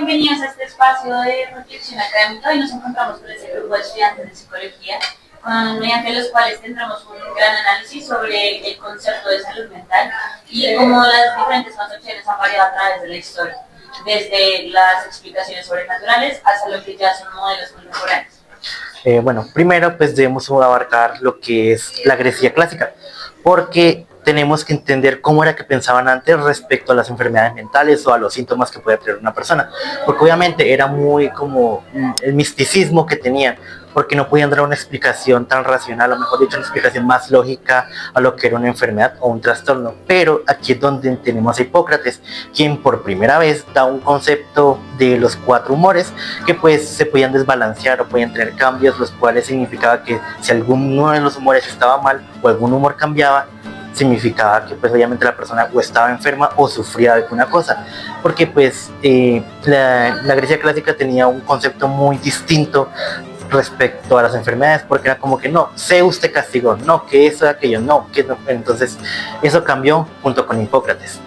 bienvenidos a este espacio de reflexión académica. Hoy nos encontramos con este grupo de estudiantes de psicología, mediante los cuales tendremos un gran análisis sobre el concepto de salud mental y cómo las diferentes concepciones han variado a través de la historia, desde las explicaciones sobrenaturales hasta lo que ya son modelos contemporáneos. Bueno, primero pues debemos abarcar lo que es la Grecia clásica, porque tenemos que entender cómo era que pensaban antes respecto a las enfermedades mentales o a los síntomas que puede tener una persona, porque obviamente era muy como el misticismo que tenían, porque no podían dar una explicación tan racional, o mejor dicho, una explicación más lógica a lo que era una enfermedad o un trastorno. Pero aquí es donde tenemos a Hipócrates, quien por primera vez da un concepto de los 4 humores que pues se podían desbalancear o podían tener cambios, los cuales significaba que si alguno de los humores estaba mal o algún humor cambiaba, significaba que pues obviamente la persona o estaba enferma o sufría de alguna cosa, porque pues la Grecia clásica tenía un concepto muy distinto respecto a las enfermedades, porque era como que no, Zeus te castigó, no, que eso, aquello, no, que no. Entonces eso cambió junto con Hipócrates.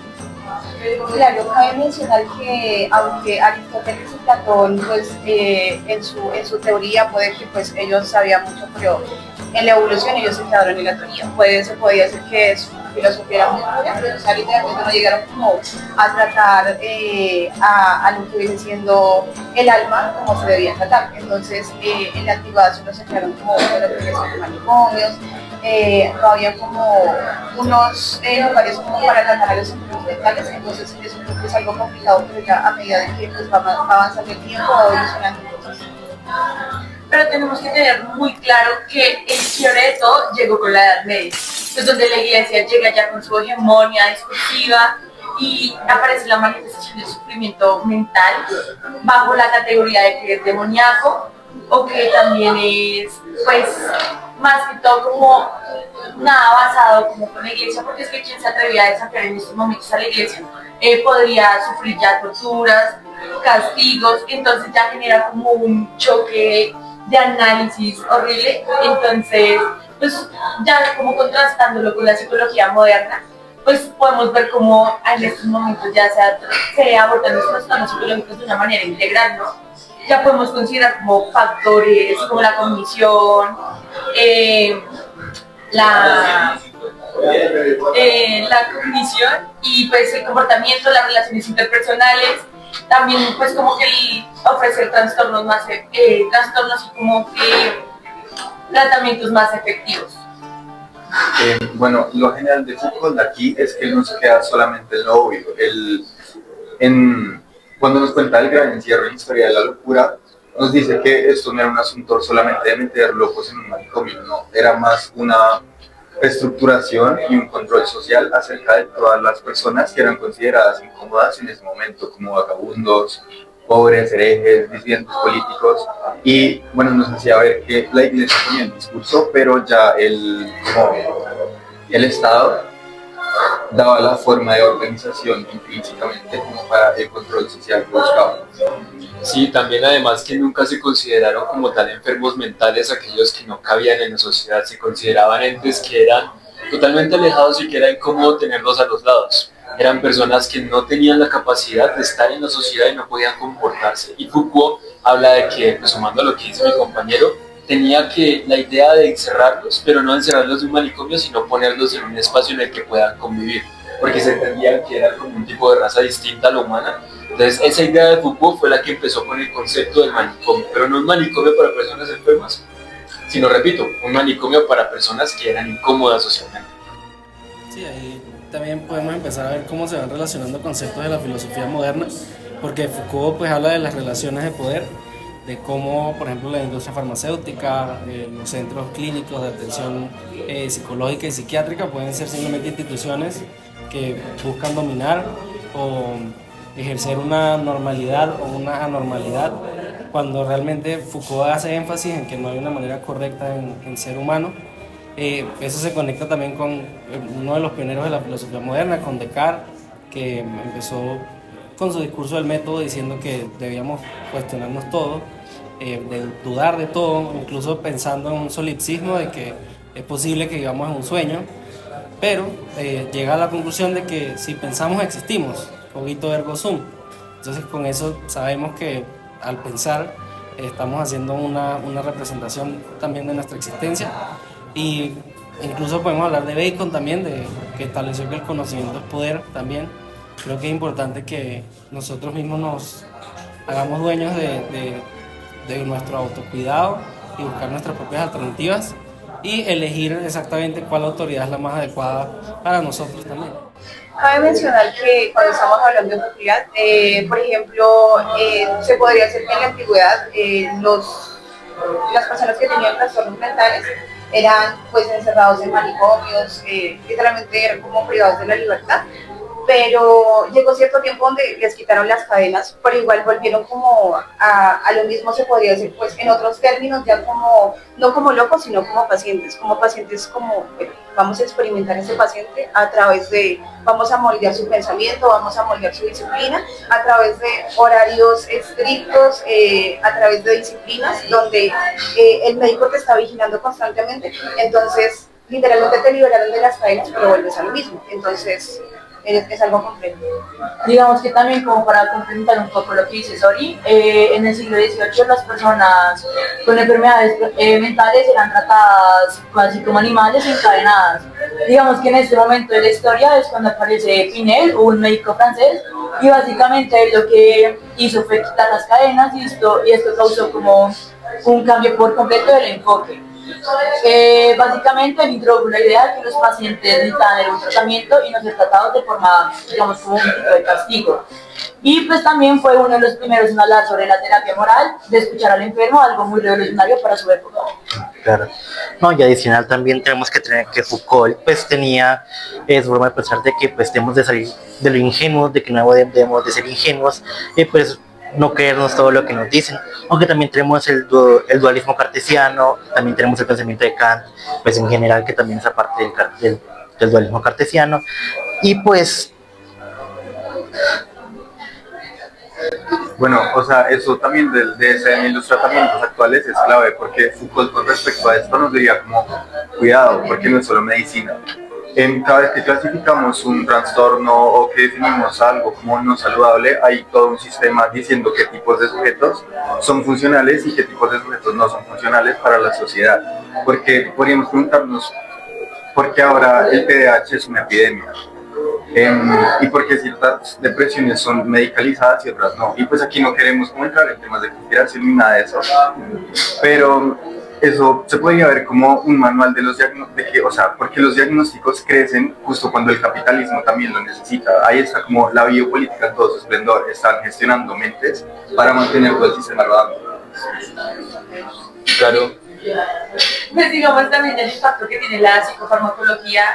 Claro, cabe mencionar que aunque Aristóteles y Platón, pues en su teoría puede que pues ellos sabían mucho, pero en la evolución ellos se quedaron en la teoría. Se podía decir que su filosofía era muy pura, pero o sea, literalmente no llegaron como a tratar a lo que viene siendo el alma como se debía tratar. Entonces, en la antigüedad solo se quedaron como con lo que son manicomios, no había como unos lugares como para tratar a los enfermos mentales, entonces eso creo que es algo complicado, pero ya a medida de que pues, va avanzando el tiempo, va evolucionando cosas. Pero tenemos que tener muy claro que el quiebre de todo llegó con la Edad Media, pues donde la iglesia llega ya con su hegemonía discursiva y aparece la manifestación del sufrimiento mental bajo la categoría de que es demoníaco o que también es, pues, más que todo como nada basado como con la iglesia, porque es que quien se atrevía a desafiar en estos momentos a la iglesia podría sufrir ya torturas, castigos, entonces ya genera como un choque de análisis horrible. Entonces pues ya como contrastándolo con la psicología moderna, pues podemos ver cómo en estos momentos ya se abordan los trastornos psicológicos de una manera integral, ¿no? Ya podemos considerar como factores como la cognición, la cognición y pues el comportamiento, las relaciones interpersonales, también pues como que ofrecer trastornos más trastornos y como que tratamientos más efectivos. Bueno, lo genial de Foucault aquí es que él no se queda solamente en lo obvio. Cuando nos cuenta el gran encierro en Historia de la Locura, nos dice que esto no era un asunto solamente de meter locos en un manicomio, no, era más una estructuración y un control social acerca de todas las personas que eran consideradas incómodas en ese momento, como vagabundos, pobres, herejes, disidentes políticos, y bueno, nos hacía ver que la iglesia tenía el discurso, pero ya el Estado daba la forma de organización intrínsecamente como para el control social que buscaba. Sí, también además que nunca se consideraron como tal enfermos mentales aquellos que no cabían en la sociedad, se consideraban entes que eran totalmente alejados y que era incómodo tenerlos a los lados. Eran personas que no tenían la capacidad de estar en la sociedad y no podían comportarse. Y Foucault habla de que, pues, sumando a lo que dice mi compañero, tenía que la idea de encerrarlos, pero no encerrarlos en un manicomio, sino ponerlos en un espacio en el que puedan convivir, porque se entendía que era como un tipo de raza distinta a la humana. Entonces esa idea de Foucault fue la que empezó con el concepto del manicomio, pero no un manicomio para personas enfermas, sino, repito, un manicomio para personas que eran incómodas socialmente. Sí, ahí también podemos empezar a ver cómo se van relacionando conceptos de la filosofía moderna, porque Foucault pues habla de las relaciones de poder, de cómo, por ejemplo, la industria farmacéutica, los centros clínicos de atención psicológica y psiquiátrica pueden ser simplemente instituciones que buscan dominar o ejercer una normalidad o una anormalidad, cuando realmente Foucault hace énfasis en que no hay una manera correcta en ser humano. Eso se conecta también con uno de los pioneros de la filosofía moderna, con Descartes, que empezó con su discurso del método diciendo que debíamos cuestionarnos todo, de dudar de todo, incluso pensando en un solipsismo de que es posible que vivamos en un sueño, pero llega a la conclusión de que si pensamos existimos, cogito ergo sum. Entonces con eso sabemos que al pensar estamos haciendo una representación también de nuestra existencia y incluso podemos hablar de Bacon también, de que estableció que el conocimiento es poder también. Creo que es importante que nosotros mismos nos hagamos dueños de nuestro autocuidado y buscar nuestras propias alternativas y elegir exactamente cuál autoridad es la más adecuada para nosotros también. Cabe mencionar que cuando estamos hablando de fertilidad, por ejemplo, se podría decir que en la antigüedad las personas que tenían trastornos mentales eran pues encerrados en manicomios, literalmente eran como privados de la libertad, pero llegó cierto tiempo donde les quitaron las cadenas, pero igual volvieron como a lo mismo, se podría decir, pues en otros términos, ya como, no como locos, sino como pacientes como, bueno, vamos a experimentar ese paciente a través de, vamos a moldear su pensamiento, vamos a moldear su disciplina, a través de horarios estrictos, a través de disciplinas, donde el médico te está vigilando constantemente, entonces literalmente te liberaron de las cadenas, pero vuelves a lo mismo, entonces es algo complejo. Digamos que también como para complementar un poco lo que dice Sori, en el siglo XVIII las personas con enfermedades mentales eran tratadas casi como animales encadenadas. Digamos que en este momento de la historia es cuando aparece Pinel, un médico francés, y básicamente lo que hizo fue quitar las cadenas y esto causó como un cambio por completo del enfoque. Básicamente él introdujo la idea de que los pacientes necesitaban de un tratamiento y no ser tratados de forma, digamos, como un tipo de castigo. Y pues también fue uno de los primeros en hablar sobre la terapia moral, de escuchar al enfermo, algo muy revolucionario para su época. Claro. No, y adicional también tenemos que tener que Foucault pues tenía su forma de pensar de que pues debemos de salir de lo ingenuos, de que no debemos de ser ingenuos y pues no creernos todo lo que nos dicen, aunque también tenemos el dualismo cartesiano, también tenemos el pensamiento de Kant, pues en general que también es aparte del dualismo cartesiano, y pues Bueno, o sea, eso también en los tratamientos actuales es clave, porque Foucault con respecto a esto nos diría como, cuidado, porque no es solo medicina. Cada vez que clasificamos un trastorno o que definimos algo como no saludable, hay todo un sistema diciendo qué tipos de sujetos son funcionales y qué tipos de sujetos no son funcionales para la sociedad. Porque podríamos preguntarnos, ¿por qué ahora el TDAH es una epidemia? Y porque ciertas depresiones son medicalizadas y otras no. Y pues aquí no queremos como entrar en temas de conspiración ni nada de eso, pero eso se podría ver como un manual de los diagnósticos, o sea, porque los diagnósticos crecen justo cuando el capitalismo también lo necesita. Ahí está como la biopolítica en todo su esplendor, están gestionando mentes para mantener todo el sistema rodando. Claro. Pues digamos también el impacto que tiene la psicofarmacología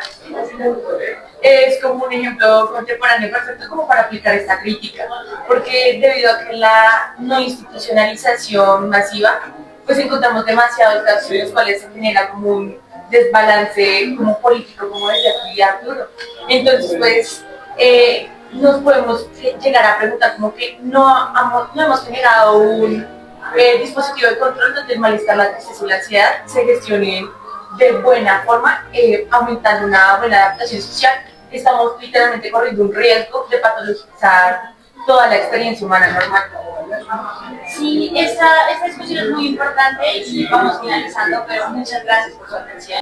es como un ejemplo contemporáneo perfecto como para aplicar esta crítica, porque debido a que la no institucionalización masiva, pues encontramos demasiados casos en los cuales se genera como un desbalance como político, como decía aquí Arturo. Entonces pues nos podemos llegar a preguntar como que no hemos generado un dispositivo de control donde el malestar, la tristeza y la ansiedad se gestionen de buena forma, aumentando una buena adaptación social. Estamos literalmente corriendo un riesgo de patologizar toda la experiencia humana normal. Sí, esta discusión es muy importante y vamos finalizando, pero muchas gracias por su atención.